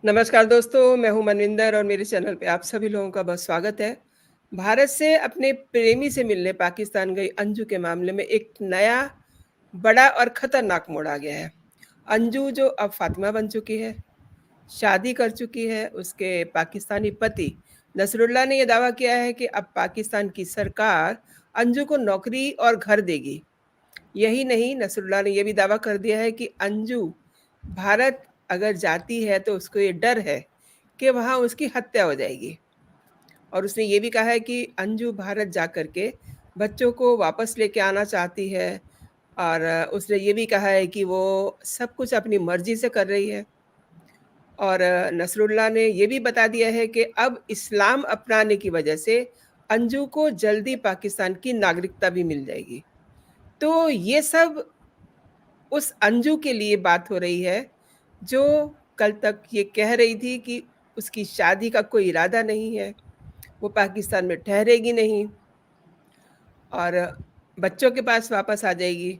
नमस्कार दोस्तों, मैं हूँ मनविंदर और मेरे चैनल पे आप सभी लोगों का बहुत स्वागत है। भारत से अपने प्रेमी से मिलने पाकिस्तान गई अंजू के मामले में एक नया, बड़ा और खतरनाक मोड़ आ गया है। अंजू जो अब फातिमा बन चुकी है, शादी कर चुकी है, उसके पाकिस्तानी पति नसरुल्लाह ने ये दावा किया है कि अब पाकिस्तान की सरकार अंजू को नौकरी और घर देगी। यही नहीं, नसरुल्लाह ने ये भी दावा कर दिया है कि अंजू भारत अगर जाती है तो उसको ये डर है कि वहाँ उसकी हत्या हो जाएगी। और उसने ये भी कहा है कि अंजू भारत जा कर के बच्चों को वापस लेके आना चाहती है और उसने ये भी कहा है कि वो सब कुछ अपनी मर्ज़ी से कर रही है। और नसरुल्लाह ने ये भी बता दिया है कि अब इस्लाम अपनाने की वजह से अंजू को जल्दी पाकिस्तान की नागरिकता भी मिल जाएगी। तो ये सब उस अंजू के लिए बात हो रही है, जो कल तक ये कह रही थी कि उसकी शादी का कोई इरादा नहीं है, वो पाकिस्तान में ठहरेगी नहीं और बच्चों के पास वापस आ जाएगी।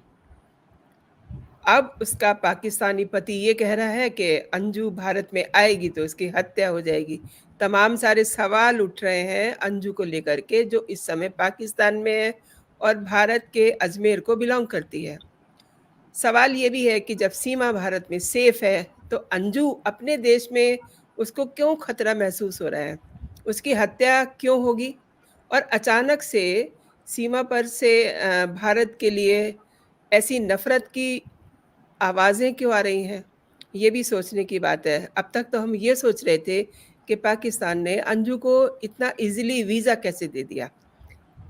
अब उसका पाकिस्तानी पति ये कह रहा है कि अंजू भारत में आएगी तो उसकी हत्या हो जाएगी। तमाम सारे सवाल उठ रहे हैं अंजू को लेकर के, जो इस समय पाकिस्तान में है और भारत के अजमेर को बिलॉन्ग करती है। सवाल ये भी है कि जब सीमा भारत में सेफ है, तो अंजू अपने देश में उसको क्यों खतरा महसूस हो रहा है? उसकी हत्या क्यों होगी? और अचानक से सीमा पर से भारत के लिए ऐसी नफ़रत की आवाज़ें क्यों आ रही हैं? ये भी सोचने की बात है। अब तक तो हम ये सोच रहे थे कि पाकिस्तान ने अंजू को इतना ईज़िली वीज़ा कैसे दे दिया?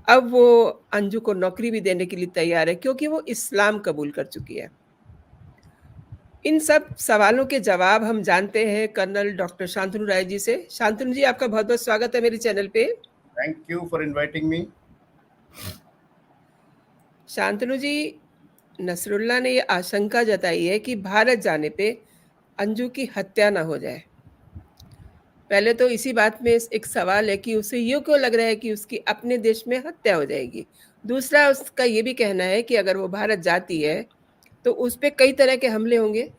अब वो अंजू को नौकरी भी देने के लिए तैयार है क्योंकि वो इस्लाम कबूल कर चुकी है। इन सब सवालों के जवाब हम जानते हैं कर्नल डॉक्टर शांतनु राय जी से। शांतनु जी, आपका बहुत-बहुत स्वागत है मेरे चैनल पे। Thank you for inviting me. Shantanu ji, Nasrullah ने ये आशंका जताई है कि भारत जाने पे अंजू की हत्या ना हो जाए। पहले तो इसी बात में एक सवाल है कि उसे यूँ क्यों लग रहा है कि उसकी अपने देश में हत्या हो जाएगी? दूसरा, उसका ये भी कहना है कि अगर वो भारत जाती है, तो उस पे कई तरह के हमले होंगे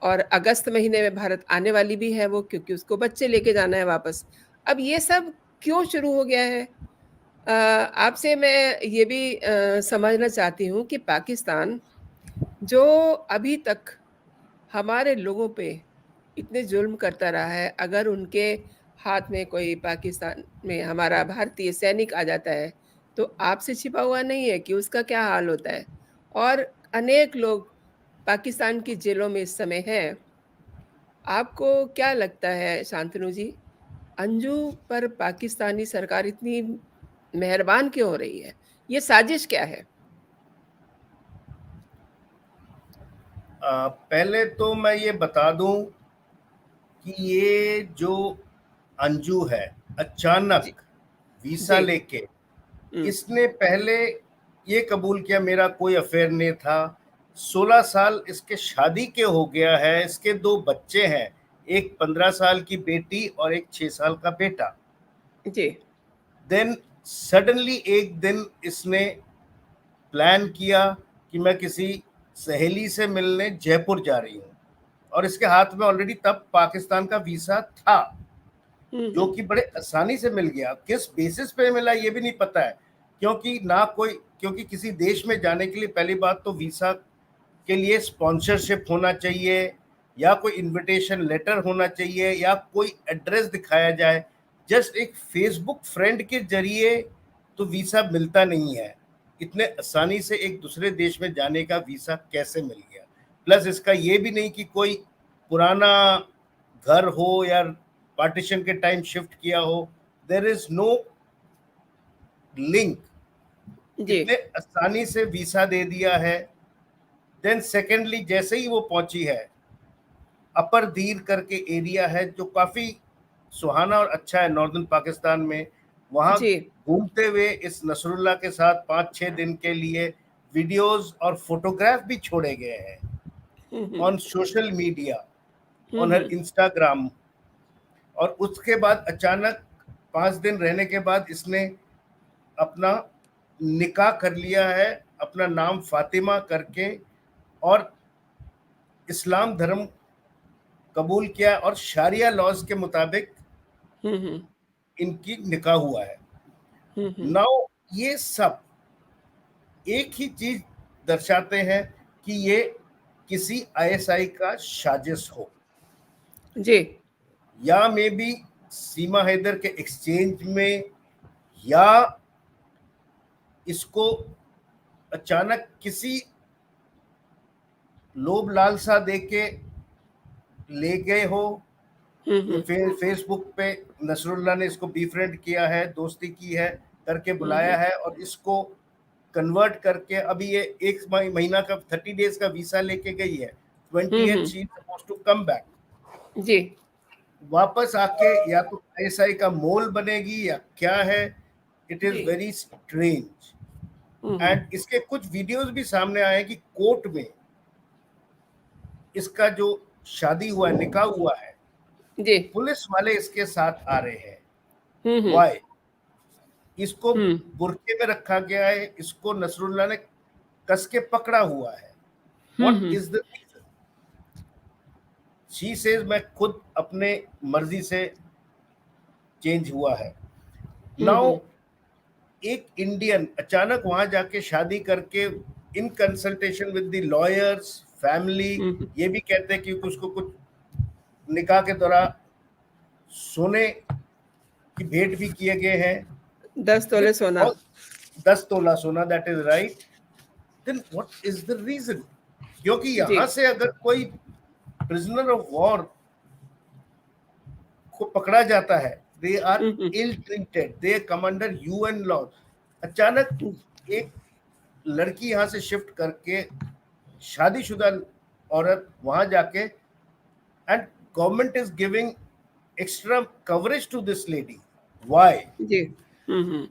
और अगस्त महीने में भारत आने वाली भी है वो, क्योंकि उसको बच्चे लेके जाना है वापस। अब ये सब क्यों शुरू हो गया है? आपसे मैं ये भी समझना चाहती हूँ कि पाकिस्तान जो अभी तक हमारे लोगों पे इतने ज़ुल्म करता रहा है, अगर उनके हाथ में कोई पाकिस्तान में हमारा भारतीय सैनिक आ जाता है, तो आपसे छिपा हुआ नहीं है कि उसका क्या हाल होता है। और अनेक लोग पाकिस्तान की जेलों में इस समय हैं। आपको क्या लगता है शांतनु जी, अंजू पर पाकिस्तानी सरकार इतनी मेहरबान क्यों हो रही है? ये साजिश क्या है? पहले तो मैं ये बता दूं कि ये जो अंजू है, जी, अचानक वीसा जी। लेके हुँ, इसने पहले ये कबूल किया मेरा कोई अफेयर नहीं था। 16 साल इसके शादी के हो गया है, इसके 2 बच्चे हैं, एक 15 साल की बेटी और एक 6 साल का बेटा। जी। देन सडनली एक दिन इसने प्लान किया कि मैं किसी सहेली से मिलने जयपुर जा रही हूँ और इसके हाथ में ऑलरेडी तब पाकिस्तान का वीसा था, हुँ, जो हुँ। कि बड़े आसानी से मिल गया। किस बेसिस पे मिला ये भी नहीं पता है, क्योंकि किसी देश में जाने के लिए पहली बात तो वीसा के लिए स्पॉन्सरशिप होना चाहिए या कोई इनविटेशन लेटर होना चाहिए या कोई एड्रेस दिखाया जाए। जस्ट एक फेसबुक फ्रेंड के जरिए तो वीसा मिलता नहीं है। इतने आसानी से एक दूसरे देश में जाने का वीसा कैसे मिल गया? प्लस इसका ये भी नहीं कि कोई पुराना घर हो या पार्टीशन के टाइम शिफ्ट किया हो। There is no link. जी। इतने आसानी से वीसा दे दिया है। देन सेकेंडली, जैसे ही वो पहुंची है, अपर दीर करके एरिया है जो काफी सुहाना और अच्छा है नॉर्दर्न पाकिस्तान में। वहां जी। घूमते हुए इस नसरुल्लाह के साथ 5-6 दिन के लिए वीडियोस और फोटोग्राफ भी छोड़े गए हैं हुँ, हुँ। ऑन सोशल मीडिया, हुँ, ऑन हर हुँ। इंस्टाग्राम। और उसके बाद अचानक 5 दिन रहने के बाद इसने अपना निकाह कर लिया है, अपना नाम फातिमा करके, और इस्लाम धर्म कबूल किया और शारिया लॉज के मुताबिक हम्म, इनकी निकाह हुआ है। हम्म, नाउ ये सब एक ही चीज दर्शाते हैं कि ये किसी आईएसआई का साजिश हो, जी, या मे बी सीमा हैदर के एक्सचेंज में, या इसको अचानक किसी लोभ लालसा देके ले गए हो, या हम्म, फेसबुक पे नसरुल्लाह ने इसको बीफ्रेंड किया है, दोस्ती की है, करके बुलाया हम्म, है और इसको कन्वर्ट करके अभी ये एक महीना का 30 डेज का वीसा लेके गई है। 20th hmm, she suppose to come back, जी, वापस आके या तो आईएसआई का मोल बनेगी या क्या है। इट जी, is very strange. Hmm, and इसके कुछ वीडियोस भी सामने आए कि कोर्ट में इसका जो शादी हुआ है, निकाह हुआ है, जी, पुलिस वाले इसके साथ आ रहे हैं। हम्म, वाई? इसको हम्म, बुरके में रखा गया है, इसको नसरुल्लाह ने कस के पकड़ा हुआ है। What hmm, is the reason? She says मैं खुद अपने मर्जी से चेंज हुआ है। नाउ हम्म, एक इंडियन अचानक वहां जाके शादी करके, in consultation with the lawyers, family, hmm, ये भी कहते हैं कि उसको कुछ निकाह के दौरान सोने की भेंट भी किए गए हैं 10 तोले विद सोना, ऑल, 10 तोला सोना, that is right. Then what is the reason? क्योंकि जी, यहां से अगर कोई प्रिजनर ऑफ वॉर को पकड़ा जाता है, they are hmm, ill treated, they come under UN law. अचानक एक लड़की यहां से शिफ्ट करके, शादीशुदा औरत वहां जाके, and government is giving extra coverage to this lady. Why? जी, hmm,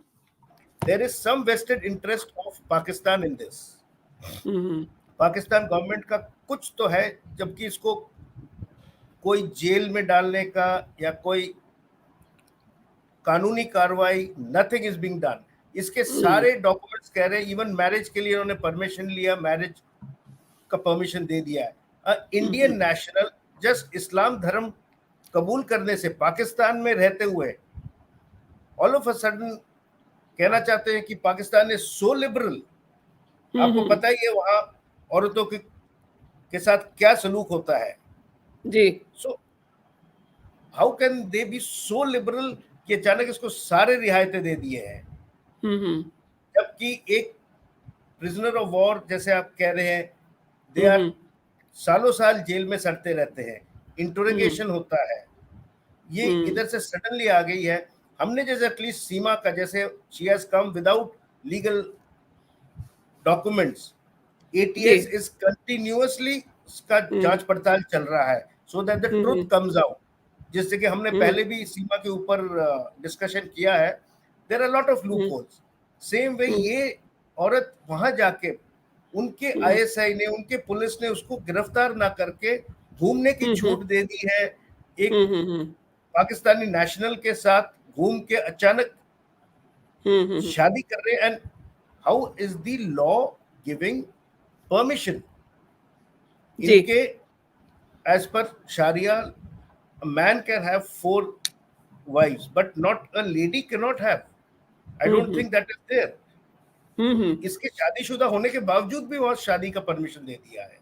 There is some vested interest of Pakistan in this. Hmm, Pakistan government का कुछ तो है, जबकि इसको कोई जेल में डालने का या कोई कानूनी कार्रवाई, नथिंग इज बीइंग डन। इसके हम्म, सारे डॉक्यूमेंट्स कह रहे हैं, इवन मैरिज के लिए उन्होंने परमिशन लिया, मैरिज का परमिशन दे दिया है। इंडियन नेशनल जस्ट इस्लाम धर्म कबूल करने से, पाकिस्तान में रहते हुए ऑल ऑफ अ सडन कहना चाहते हैं कि पाकिस्तान इज सो लिबरल। आपको हम्म, पता ही है वहां औरतों के साथ क्या सलूक होता है। जी, so how can they be so liberal कि अचानक इसको सारे रियायतें दे दिए हैं, हम्म, जबकि एक प्रिजनर ऑफ वॉर जैसे आप कह रहे हैं, दे आर हम्म, सालों साल जेल में सड़ते रहते हैं, हम्म, इंटरोगेशन होता है। ये हम्म, इधर से सडनली आ गई है। हमने जैसे एटलीस्ट सीमा का, जैसे she has come without legal documents, जी, एटीएस इज कंटिन्यूअसली इसका हम्म, जांच पड़ताल चल रहा है, so that the truth hmm, comes out. जिससे कि हमने हम्म, पहले भी सीमा के ऊपर डिस्कशन किया है, there are lot of loop hmm, holes. Same way hmm, ये औरत वहां जाके, उनके हम्म, आईएसआई ने, उनके पुलिस ने उसको गिरफ्तार ना करके घूमने की हम्म, छूट दे दी है। एक हम्म, पाकिस्तानी नेशनल के साथ घूम के अचानक हम्म, शादी कर रहे हैं। And how is the law giving permission? जी, इनके एज पर Shariya, a man can have 4 wives, but not a lady cannot have. I don't hmm, think that is there. हम्म, इसके शादीशुदा होने के बावजूद भी वहां शादी का परमिशन दे दिया है।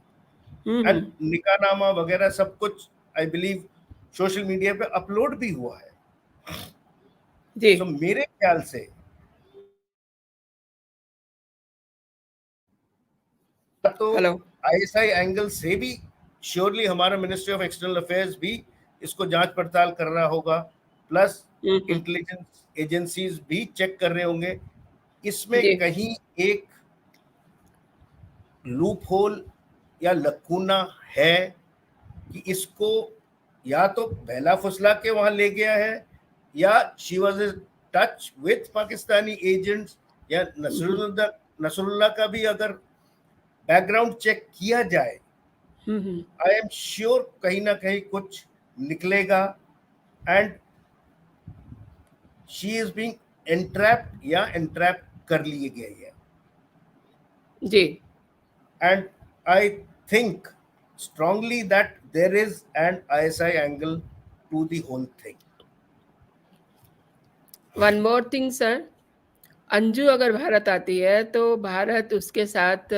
एंड हम्म, निकाहनामा वगैरह सब कुछ आई बिलीव सोशल मीडिया पे अपलोड भी हुआ है। जी, सो मेरे ख्याल से तो हेलो, आईएसआई एंगल से भी श्योरली हमारा मिनिस्ट्री ऑफ एक्सटर्नल अफेयर्स भी इसको जांच पड़ताल कर रहा होगा, प्लस हम्म, इंटेलिजेंस एजेंसीज भी चेक कर रहे होंगे। इसमें जी, कहीं एक लूप होल या लकूना है कि इसको या तो बहला फुसला के वहां ले गया है, या she was in touch with Pakistani agents, या नसरुल्लाह का भी अगर बैकग्राउंड चेक किया जाए, हम्म, आई एम श्योर कहीं ना कहीं कुछ निकलेगा। And she is being entrap या एंट्रैप कर लिए गए हैं। जी, and I think strongly that there is an ISI angle to the whole thing. One more thing sir, Anju अगर भारत आती है तो भारत उसके साथ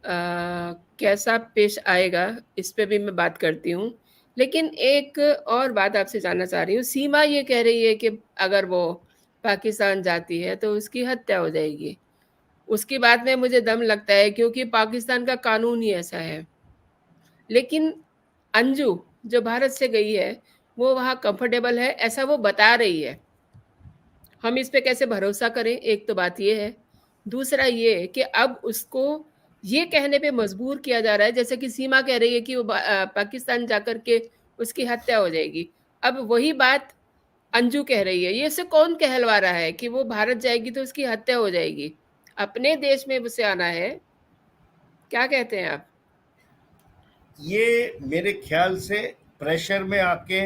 कैसा पेश आएगा, इस पे भी मैं बात करती हूँ। लेकिन एक और बात आपसे जानना चाह रही हूँ, सीमा ये कह रही है कि अगर वो पाकिस्तान जाती है तो उसकी हत्या हो जाएगी। उसकी बात में मुझे दम लगता है क्योंकि पाकिस्तान का कानून ही ऐसा है। लेकिन अंजू जो भारत से गई है, वो वहाँ कंफर्टेबल है, ऐसा वो बता रही है। हम इस पे कैसे भरोसा करें? एक तो बात ये है। दूसरा ये कि अब उसको ये कहने पे मजबूर किया जा रहा है, जैसे कि सीमा कह रही है कि वो पाकिस्तान जाकर के उसकी हत्या हो जाएगी। अब वही बात अंजू कह रही है। ये उसे कौन कहलवा रहा है कि वो भारत जाएगी तो उसकी हत्या हो जाएगी? अपने देश में उसे आना है। क्या कहते हैं आप? ये मेरे ख्याल से प्रेशर में आके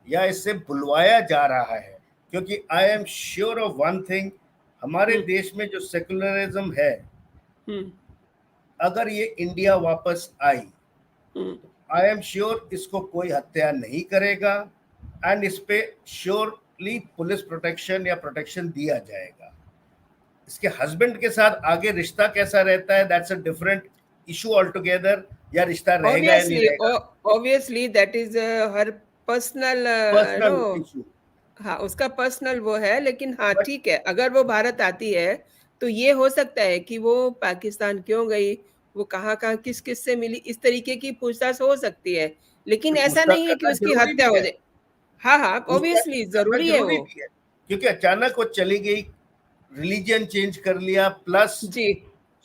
या इससे बुलवाया जा रहा है, क्योंकि I am sure of one thing, हमारे हुँ, देश में जो सेकुलरिज्म है, हुँ, अगर ये इंडिया वापस आई, हुँ, आई एम श्योर इसको कोई हत्या नहीं करेगा एंड इस पे श्योरली पुलिस प्रोटेक्शन या प्रोटेक्शन दिया जाएगा। इसके हस्बैंड के साथ आगे रिश्ता कैसा रहता है, that's a different issue all together, या रिश्ता रहेगा या नहीं ऑब्वियसली रहेगा, obviously that is her personal personal no issue. हाँ, उसका पर्सनल वो है, लेकिन हाँ, बट ठीक है, अगर वो भारत आती है, तो ये हो सकता है कि वो पाकिस्तान क्यों गई, वो कहाँ-कहाँ, किस-किस से मिली, इस तरीके की पूछताछ हो सकती है। लेकिन ऐसा पूछताछ नहीं है कि करना उसकी जरूरी हत्या भी हो है, जाए। हाँ, हाँ, पूछताछ ऑब्वियसली करना ज़रूरी है जरूरी वो। भी है, क्योंकि अचानक वो चली गई, रिलीजन चेंज कर लिया, प्लस जी,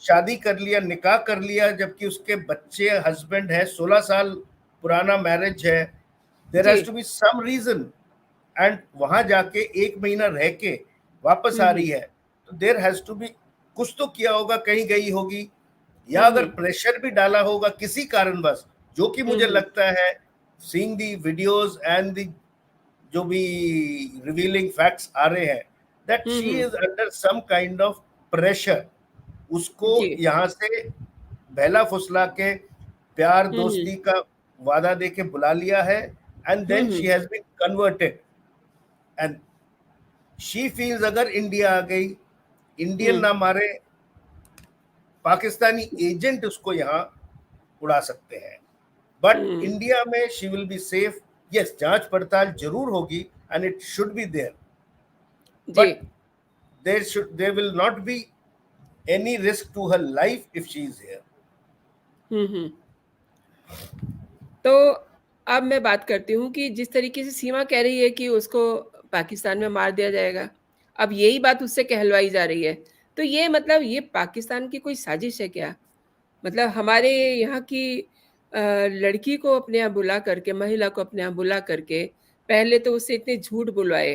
शादी कर लिया, निकाह कर लिया, जबकि उसके बच्चे, हस्बैंड है, 16 साल पुराना मैरिज है, देयर जी। Has to be some reason. And वहां जाके 1 महीना रह के वापस हुँ, आ हुँ। रही है, तो देयर हैज टू बी, कुछ तो किया होगा, कहीं गई होगी, या हुँ, अगर हुँ। प्रेशर भी डाला होगा किसी कारणवश, जो कि हुँ, मुझे हुँ। लगता है, seeing the videos and the जो भी रिवीलिंग फैक्ट्स आ रहे हैं, that hmm, she hmm. Is under some kind of pressure, उसको जी। यहाँ से बहला फुसला के प्यार हुँ, दोस्ती हुँ। का वादा दे के बुला लिया है, and hmm, then she hmm. Has been converted and she feels अगर इंडिया आ गई, हुँ। इंडियन ना मारे, पाकिस्तानी एजेंट उसको यहाँ उड़ा सकते हैं, बट हुँ। इंडिया में she will be safe. Yes, जांच पड़ताल जरूर होगी and it should be there, जी। But there will not be any risk to her life if she is here. हुँ, हुँ। तो अब मैं बात करती हूँ कि जिस तरीके से सीमा कह रही है कि उसको पाकिस्तान में मार दिया जाएगा, अब यही बात उससे कहलवाई जा रही है। तो ये मतलब ये पाकिस्तान की कोई साजिश है क्या? मतलब हमारे यहाँ की लड़की को अपने यहाँ बुला करके, महिला को अपने यहाँ बुला करके, पहले तो उससे इतने झूठ बुलवाए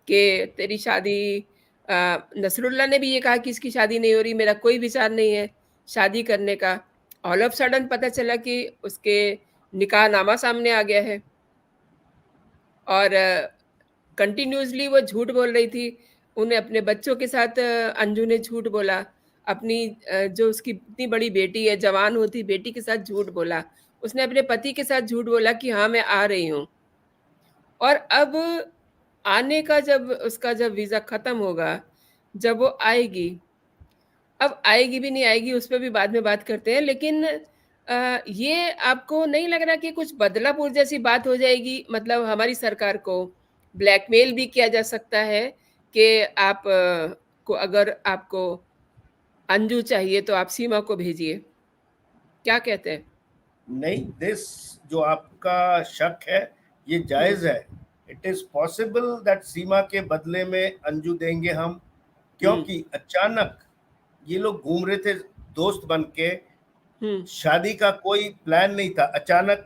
कि तेरी शादी नसरुल्लाह ने भी ये कहा कि इसकी शादी नहीं हो रही, मेरा कोई विचार नहीं है शादी करने का। ऑल ऑफ सडन पता चला कि उसके निकाहनामा सामने आ गया है और कंटिन्यूअसली वो झूठ बोल रही थी। उन्हें अपने बच्चों के साथ अंजू ने झूठ बोला। अपनी जो उसकी इतनी बड़ी बेटी है, जवान होती बेटी के साथ झूठ बोला। उसने अपने पति के साथ झूठ बोला कि हाँ, मैं आ रही हूँ। और अब आने का जब वीज़ा खत्म होगा, जब वो आएगी, अब आएगी भी नहीं आएगी उस पे भी बाद में बात करते हैं, लेकिन ये आपको नहीं लग रहा कि कुछ बदलापुर जैसी बात हो जाएगी? मतलब हमारी सरकार को ब्लैकमेल भी किया जा सकता है कि आप को अगर आपको अंजू चाहिए तो आप सीमा को भेजिए। क्या कहते हैं? नहीं, दिस जो आपका शक है, ये हुँ, जायज है। इट इज पॉसिबल दैट सीमा के बदले में अंजू देंगे हम, हुँ, क्योंकि अचानक ये लोग घूम रहे थे दोस्त बन के, हुँ, शादी का कोई प्लान नहीं था, अचानक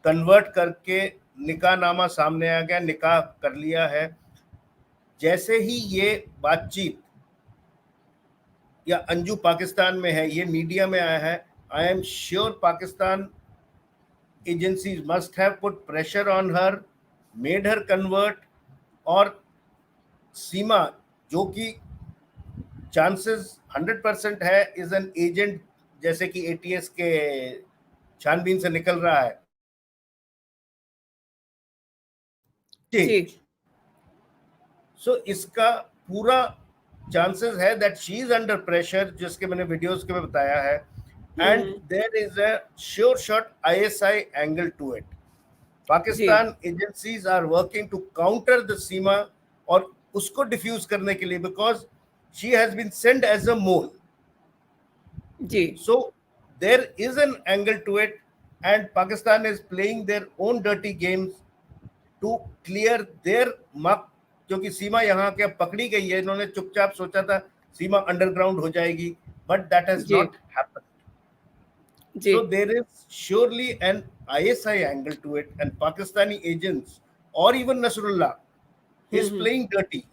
कन्वर्ट करके निकाहनामा सामने आ गया, निकाह कर लिया है। जैसे ही ये बातचीत या अंजू पाकिस्तान में है, ये मीडिया में आया है, I am sure Pakistan agencies must have put pressure on her, made her convert, और सीमा, जो कि चांसेस 100% है, इज एन एजेंट, जैसे कि एटीएस के छानबीन से निकल रहा है। जी सो इसका पूरा चांसेस है that she is under pressure, जिसके मैंने वीडियोस के में बताया है, and there is a sure shot ISI angle to it. जी Pakistan agencies are working to counter the Seema और उसको डिफ्यूज करने के लिए, because she has been send as a mole. जी So there is an angle to it, and Pakistan is playing their own dirty games to clear their mark, क्योंकि सीमा यहाँ के पकड़ी गई है। इन्होंने चुपचाप सोचा था सीमा अंडरग्राउंड हो जाएगी, but that has ji not happened. Ji So there is surely an ISI angle to it, and Pakistani agents or even Nasrullah is playing dirty,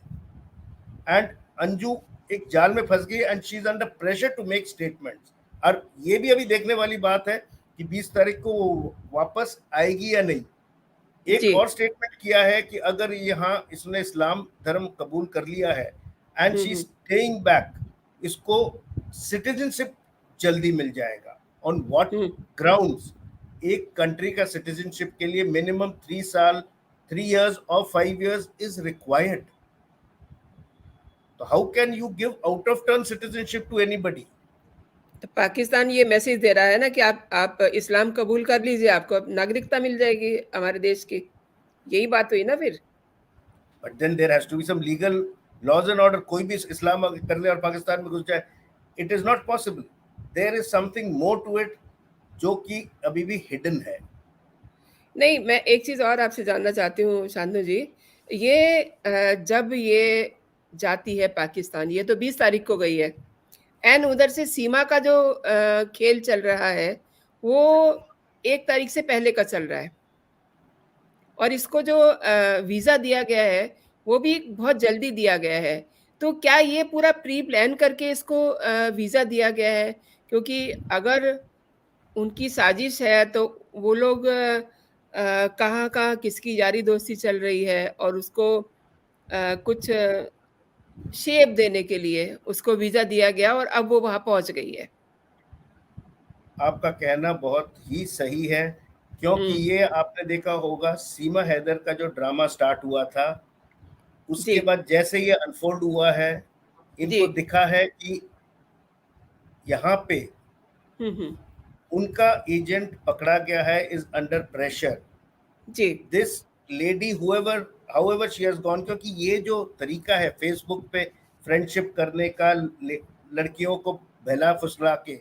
and Anju एक जाल में फंस गई, and she is under pressure to make statements. और ये भी अभी देखने वाली बात है कि 20 तारीख को वो वापस आएगी या नहीं। एक जी और स्टेटमेंट किया है कि अगर यहाँ इसने इस्लाम धर्म कबूल कर लिया है एंड शी स्टेइंग बैक, इसको सिटीजनशिप जल्दी मिल जाएगा। On what grounds? एक कंट्री का सिटीजनशिप के लिए मिनिमम 3 साल, 3 years और 5 years इज रिक्वायर्ड। तो how can you give out of turn citizenship to anybody? तो पाकिस्तान ये मैसेज दे रहा है ना कि आप इस्लाम कबूल कर लीजिए, आपको अब नागरिकता मिल जाएगी हमारे देश की। यही बात हुई ना फिर। But then there has to be some legal laws and order. कोई भी इस्लाम कर ले और पाकिस्तान में घुस जाए, it is not possible. There is something more to it जो कि अभी भी हिडन है। नहीं, मैं एक चीज़ और आपसे जानना चाहती हूँ शांतनु जी। ये जब ये जाती है पाकिस्तान, ये तो 20 तारीख को गई है, एंड उधर से सीमा का जो खेल चल रहा है, वो 1 तारीख से पहले का चल रहा है। और इसको जो वीज़ा दिया गया है, वो भी बहुत जल्दी दिया गया है। तो क्या ये पूरा प्री प्लान करके इसको वीज़ा दिया गया है? क्योंकि अगर उनकी साजिश है तो वो लोग कहाँ-कहाँ किसकी यारी दोस्ती चल रही है और उसको कुछ शेप देने के लिए उसको वीज़ा दिया गया और अब वो वहाँ पहुँच गई है। आपका कहना बहुत ही सही है, क्योंकि हुँ, ये आपने देखा होगा सीमा हैदर का जो ड्रामा स्टार्ट हुआ था, जी, उसके बाद जैसे ये अनफोल्ड हुआ है, जी। इनको दिखा है कि यहाँ पे हुँ। उनका एजेंट पकड़ा गया है, इज अंडर प्रेशर। जी, this lady however however she has gone, क्योंकि ये जो तरीका है फेसबुक पे फ्रेंडशिप करने का, लड़कियों को बहला फुसला के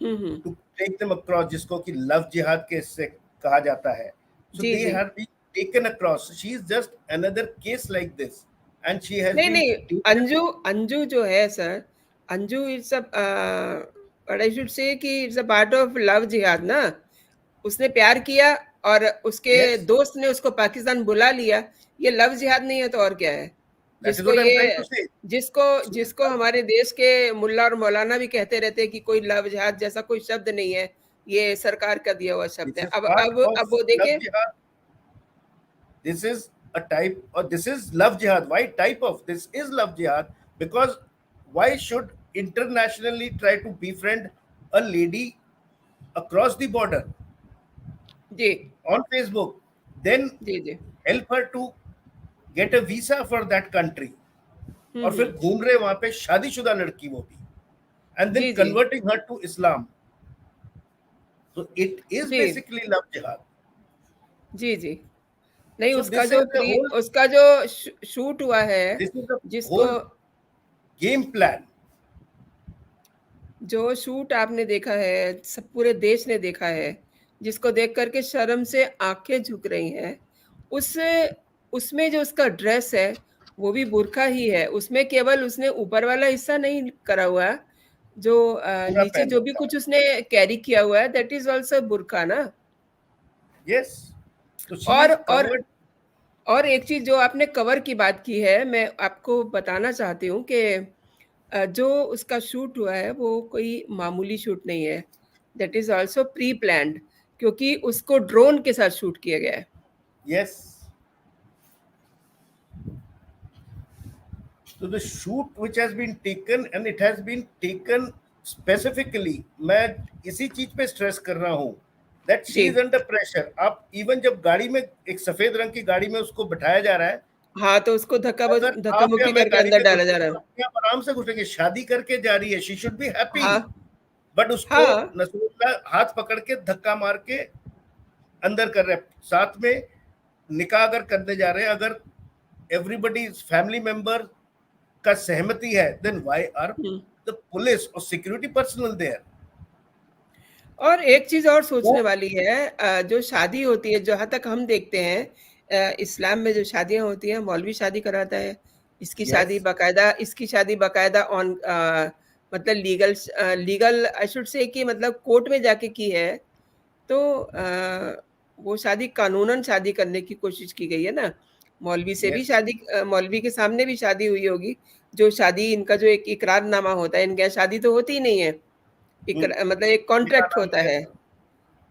हुँ। टू टेक देम अक्रॉस, जिसको कि लव जिहाद के इससे कहा जाता है। सो जी, दे जी। Have been taken across. She is just another case like this, and she has नहीं, बीन नहीं, टेकन। अंजू अंजू जो है sir, Anju it's what I should say कि it's a part of love जिहाद ना। उसने प्यार किया और उसके यस, दोस्त ने उसको पाकिस्तान बुला लिया। ये लव जिहाद नहीं है तो और क्या है? दैट इज जिसको व्हाट आई एम ये ट्राइंग टू से। जिसको जिसको हमारे देश के मुल्ला और मौलाना भी कहते रहते हैं कि कोई लव जिहाद जैसा कोई शब्द नहीं है, ये सरकार का दिया हुआ शब्द दिस है। इज अब पार्ट अब ऑफ अब वो लव देखें। जिहाद। This is a type, or this is love jihad. Why type of? This is love jihad, because why should internationally try to befriend a lady across the border ji, on Facebook, then ji, ji. help her to get a visa for that country, और फिर हुँ। घूम रहे वहां पे शादीशुदा लड़की वो भी, and then ji, ji. converting her to Islam. So it is ji, basically love jihad. जी, जी। नहीं, So this is the whole, उसका जो शूट हुआ है, this is the जिसको whole game plan. जो शूट आपने देखा है, सब पूरे देश ने देखा है, जिसको देख कर के शर्म से आँखें झुक रही हैं, उससे उसमें जो उसका ड्रेस है, वो भी बुर्का ही है। उसमें केवल उसने ऊपर वाला हिस्सा नहीं करा हुआ है, जो पूरा नीचे पहन जो भी रखा है। कुछ उसने कैरी किया हुआ है, दैट इज़ ऑल्सो बुर्का ना। Yes. So she और is और covered. और एक चीज़ जो आपने कवर की बात की है, मैं आपको बताना चाहती हूँ कि जो उसका शूट हुआ है, वो कोई मामूली शूट नहीं है। That is also pre planned, क्योंकि उसको ड्रोन के साथ शूट किया गया है। Yes. So the shoot which has been taken, and it has been taken specifically, मैं इसी चीज पे स्ट्रेस कर रहा हूँ दैट शी जी। Is under pressure. आप इवन जब गाड़ी में, एक सफेद रंग की गाड़ी में उसको बिठाया जा रहा है, हाँ, तो उसको अगर आप या धक्का-मुक्की मैं करके गाड़ी अंदर में डाला घुसे जा रहा तो है। अपने आप आराम से घुसेंगे, शादी करके जा रही है, शी शुड बी हैप्पी। हाँ, बट उसको हाँ। नसरुल्लाह हाथ पकड़ के धक्का मार के अंदर कर रहे हैं। साथ में निकाह अगर करने जा रहे हैं, अगर एवरीबडी फैमिली मेंबर का सहमति है, then why are hmm. The police और सिक्योरिटी पर्सनल देयर? और एक चीज़ और सोचने वो वाली है, जो शादी होती है, जहाँ तक हम देखते हैं, इस्लाम में जो शादियाँ होती हैं, मौलवी शादी कराता है। यस, इसकी शादी बाकायदा मतलब लीगल आई शुड से कि मतलब कोर्ट में जाके की है। तो वो शादी कानूनन शादी करने की कोशिश की गई है ना। यस। मौलवी के सामने भी शादी हुई होगी। जो शादी इनका जो एक इकरारनामा होता है, इनके यहाँ शादी तो होती ही नहीं है। मतलब एक कॉन्ट्रैक्ट निकाह होता नाम है। है।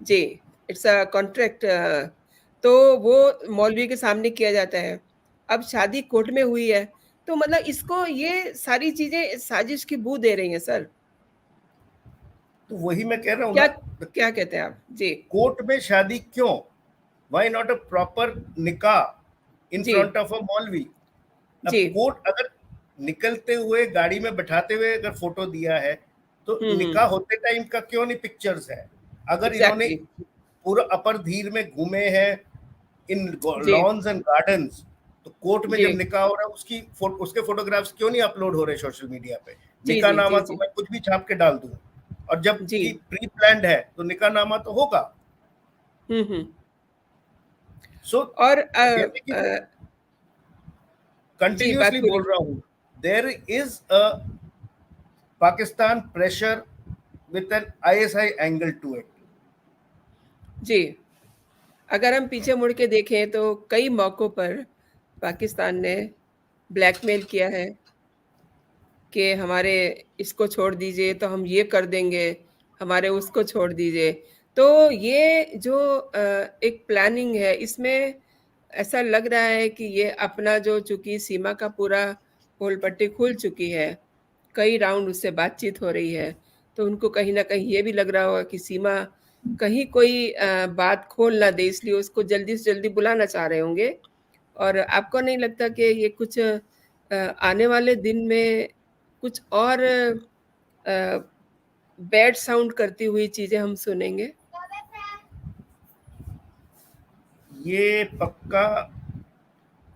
जी, इट्स अ कॉन्ट्रैक्ट। तो वो मौलवी के सामने किया जाता है। अब शादी कोर्ट में हुई है, तो मतलब इसको ये सारी चीज़ें साजिश की बू दे रही हैं सर। तो वही मैं कह रहा हूँ क्या ना, क्या कहते हैं आप? जी, कोर्ट में शादी क्यों? व्हाई नॉट अ प्रॉपर निकाह इन जी, फ्रंट ऑफ अ मौलवी? अब जी। कोर्ट अगर निकलते हुए गाड़ी में बैठाते हुए अगर फोटो दिया है, तो हुँ, हुँ। निकाह होते टाइम का क्यों नहीं पिक्चर्स है? अगर इन्होंने एग्ज़ैक्टली। पूरा अपर धीर में घूमे हैं इन जी, लॉन्स एंड गार्डन्स, तो कोर्ट में जी। जब निकाह हो रहा है उसके फोटोग्राफ्स क्यों नहीं अपलोड हो रहे सोशल मीडिया पे? जी, निकाह जी, नामा जी, तो जी। मैं कुछ भी छाप के डाल दूं, और जब जी। की प्री प्लान्ड है तो निकाह नामा तो होगा। हुँ, हुँ। सो और जैसे कि मैं जी, बात कंटिन्यूअसली बोल पूरी रहा हूं, there is a Pakistan pressure with an ISI angle to it. जी। अगर हम पीछे मुड़ के देखें तो कई मौकों पर पाकिस्तान ने ब्लैकमेल किया है कि हमारे इसको छोड़ दीजिए तो हम ये कर देंगे, हमारे उसको छोड़ दीजिए। तो ये जो एक प्लानिंग है, इसमें ऐसा लग रहा है कि ये अपना जो चूँकि सीमा का पूरा पोल पट्टी खुल चुकी है, कई राउंड उससे बातचीत हो रही है, तो उनको कहीं न कहीं ये भी लग रहा होगा कि सीमा कहीं कोई बात खोल ना दे, इसलिए उसको जल्दी से जल्दी बुलाना चाह रहे होंगे। और आपको नहीं लगता कि ये कुछ आने वाले दिन में कुछ और बैड साउंड करती हुई चीज़ें हम सुनेंगे? ये पक्का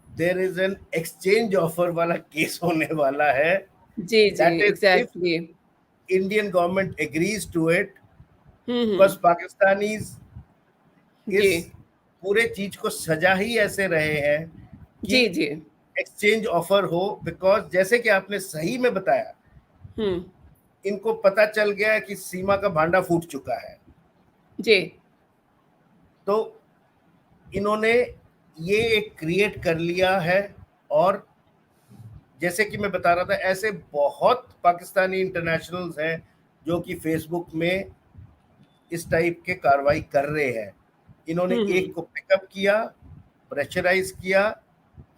there is an exchange offer वाला केस होने वाला है। जी, जी, that is if exactly. Indian government agrees to it, हुँ, बिकॉज हुँ। पाकिस्तानीज जी। इस पूरे चीज को सजा ही ऐसे रहे हैं कि जी, जी। एक्सचेंज ऑफर हो, बिकॉज जैसे कि आपने सही में बताया, हुँ। इनको पता चल गया है कि सीमा का भांडा फूट चुका है। जी। तो इन्होंने ये एक क्रिएट कर लिया है। और जैसे कि मैं बता रहा था, ऐसे बहुत पाकिस्तानी इंटरनेशनल्स हैं जो कि फेसबुक में इस टाइप के कार्रवाई कर रहे हैं। इन्होंने हुँ, एक हुँ। को पिकअप किया, प्रेशराइज किया,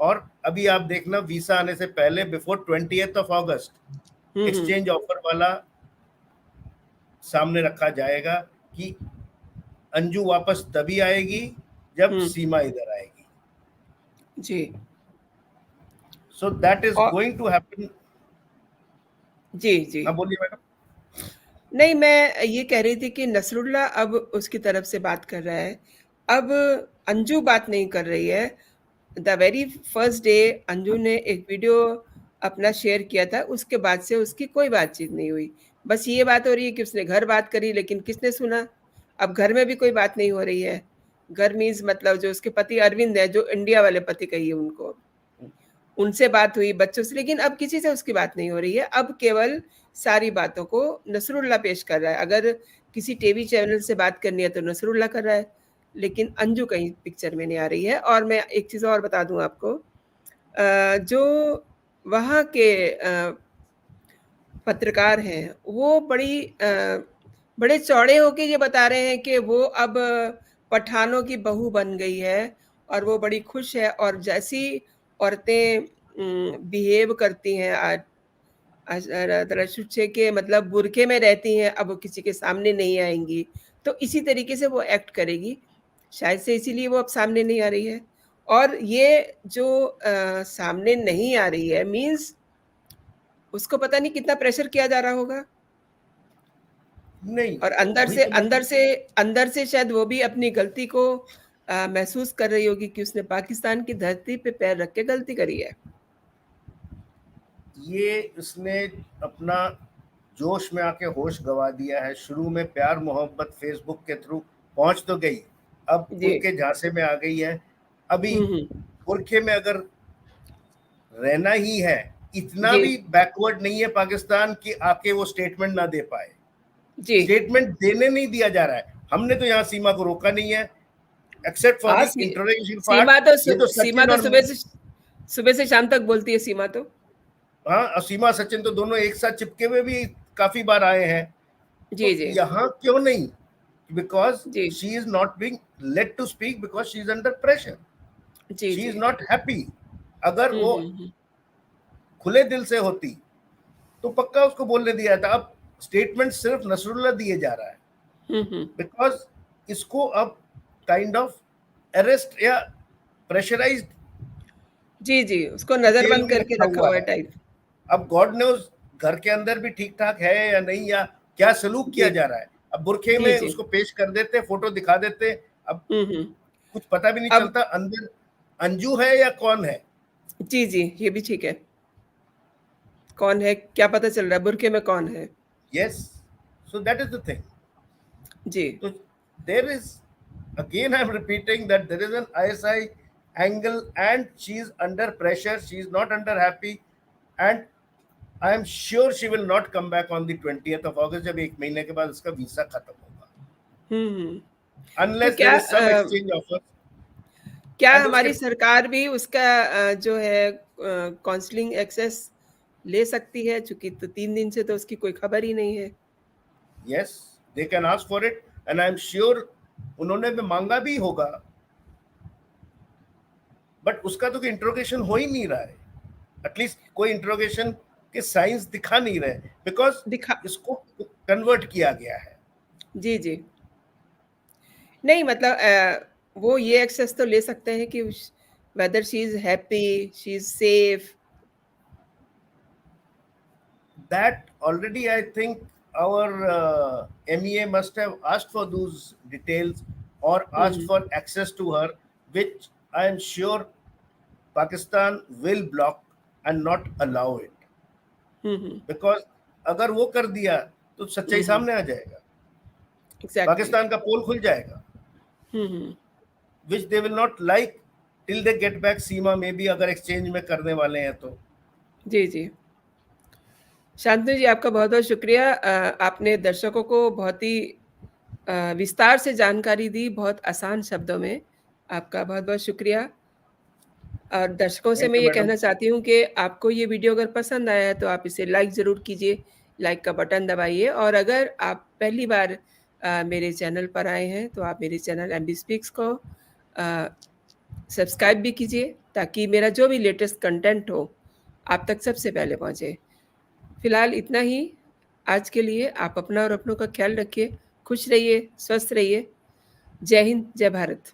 और अभी आप देखना वीसा आने से पहले बिफोर 20 अगस्त हुँ, हुँ। एक्सचेंज ऑफर वाला सामने रखा जाएगा कि अंजू वापस तभी आएगी जब हुँ। सीमा इधर आएगी। जी। सो दैट इज औ गोइंग टू हैपन। जी, जी। हाँ, बोलिए मैडम। नहीं, मैं ये कह रही थी कि नसरुल्लाह अब उसकी तरफ से बात कर रहा है। अब अंजू बात नहीं कर रही है। The very first day Anju ने एक वीडियो अपना शेयर किया था, उसके बाद से उसकी कोई बातचीत नहीं हुई। बस ये बात हो रही है कि उसने घर बात करी, लेकिन किसने सुना? अब घर में भी कोई बात नहीं हो रही है। घर मीन्स मतलब जो उसके पति अरविंद हैं, जो इंडिया वाले पति कहिए उनको। उनसे बात हुई, बच्चों से, लेकिन अब किसी से उसकी बात नहीं हो रही है। अब केवल सारी बातों को नसरुल्लाह पेश कर रहा है। अगर किसी टीवी चैनल से बात करनी है तो नसरुल्लाह कर रहा है, लेकिन अंजू कहीं पिक्चर में नहीं आ रही है। और मैं एक चीज़ और बता दूँ आपको, जो वहाँ के पत्रकार हैं, वो बड़े चौड़े होके ये बता रहे हैं कि वो अब पठानों की बहू बन गई है और वो बड़ी खुश है, और जैसी औरतें बिहेव करती हैं तरह से के मतलब बुर्के में रहती हैं, अब वो किसी के सामने नहीं आएँगी। तो इसी तरीके से वो एक्ट करेगी। शायद से इसीलिए वो अब सामने नहीं आ रही है। और ये जो सामने नहीं आ रही है मीन्स उसको पता नहीं कितना प्रेशर किया जा रहा होगा। नहीं, और वही तो मैं अंदर से शायद वो भी अपनी गलती को महसूस कर रही होगी कि उसने पाकिस्तान की धरती पे पैर रख के गलती करी है। ये उसने अपना जोश में आके होश गवा दिया है। शुरू में प्यार मोहब्बत फेसबुक के थ्रू पहुंच तो गई, अब जी। उनके झांसे में आ गई है। अभी हम्म। बुरखे में अगर रहना ही है, इतना जी भी बैकवर्ड नहीं है पाकिस्तान कि आके वो स्टेटमेंट ना दे पाए। जी। स्टेटमेंट देने नहीं दिया जा रहा है। हमने तो यहाँ सीमा को रोका नहीं है, एक्सेप्ट फॉर हाँ द इंट्रोडक्शन पार्ट। सीमा तो ये तो सीमा सचिन तो और सुबह से शाम तक बोलती है सीमा तो। हाँ, सीमा सचिन तो दोनों एक साथ चिपके हुए भी काफी बार आए हैं। जी तो जी यहाँ क्यों नहीं? बिकॉज जी she is not being let to speak, because she is under pressure, जी शी जी। Is not happy. अगर वो हम्म। खुले दिल से होती तो पक्का उसको बोलने दिया था। अब स्टेटमेंट सिर्फ नसरुल्लाह दिए जा रहा है हम्म। बिकॉज इसको अब काइंड ऑफ अरेस्ट या प्रेशराइज्ड जी जी, उसको जेल नजरबंद में करके रखा रखा हुआ हुआ है है। टाइप। अब गॉड ने उस घर के अंदर भी ठीक ठाक है या नहीं, या क्या सलूक किया जी जा रहा है। अब बुरखे जी में जी। उसको पेश कर देते, फोटो दिखा देते, अब हम्म। कुछ पता भी नहीं अब चलता अंदर अंजू है या कौन है। जी जी, ये भी ठीक है। कौन है क्या पता चल रहा है, बुरके में कौन है। Yes, so that is the thing. जी तो there is, again I'm repeating that there is an ISI angle and she is under pressure, she is not under happy, and I am sure she will not come back on the 20th of August, जब एक महीने के बाद उसका visa खत्म होगा, हम्म। तो unless there is some exchange offers। क्या and उसके हमारी सरकार भी उसका जो है काउंसलिंग एक्सेस ले सकती है, चूंकि तो 3 दिन से तो उसकी कोई खबर ही नहीं है। yes, they can ask for it and I am sure उन्होंने भी मांगा भी होगा, बट उसका तो इंट्रोगेशन हो ही नहीं रहा है। एटलीस्ट कोई इंट्रोगेशन के साइंस दिखा नहीं रहे, बिकॉज दिखा इसको कन्वर्ट किया गया है। जी जी। नहीं मतलब वो ये एक्सेस तो ले सकते हैं कि whether she is happy, she is safe. That already I think our MEA must have asked for those details or asked hmm for access to her, which I am sure Pakistan will block and not allow it, hmm because अगर वो कर दिया तो सच्चाई हम्म। सामने आ जाएगा, exactly. Pakistan का पोल खुल जाएगा, हम्म। which they will not like till they get back सीमा में भी अगर एक्सचेंज में करने वाले हैं तो। जी जी। शांतनु जी, आपका बहुत बहुत शुक्रिया। आपने दर्शकों को बहुत ही विस्तार से जानकारी दी, बहुत आसान शब्दों में। आपका बहुत बहुत शुक्रिया। और दर्शकों से थैंक मैं यू ये मैडम। कहना चाहती हूँ कि आपको ये वीडियो अगर पसंद आया है तो आप इसे लाइक ज़रूर कीजिए, लाइक का बटन दबाइए। और अगर आप पहली बार मेरे चैनल पर आए हैं तो आप मेरे चैनल एमबी स्पीक्स को सब्सक्राइब भी कीजिए, ताकि मेरा जो भी लेटेस्ट कंटेंट हो आप तक सबसे पहले पहुँचे। फिलहाल इतना ही आज के लिए। आप अपना और अपनों का ख्याल रखिए, खुश रहिए, स्वस्थ रहिए। जय हिंद, जय भारत।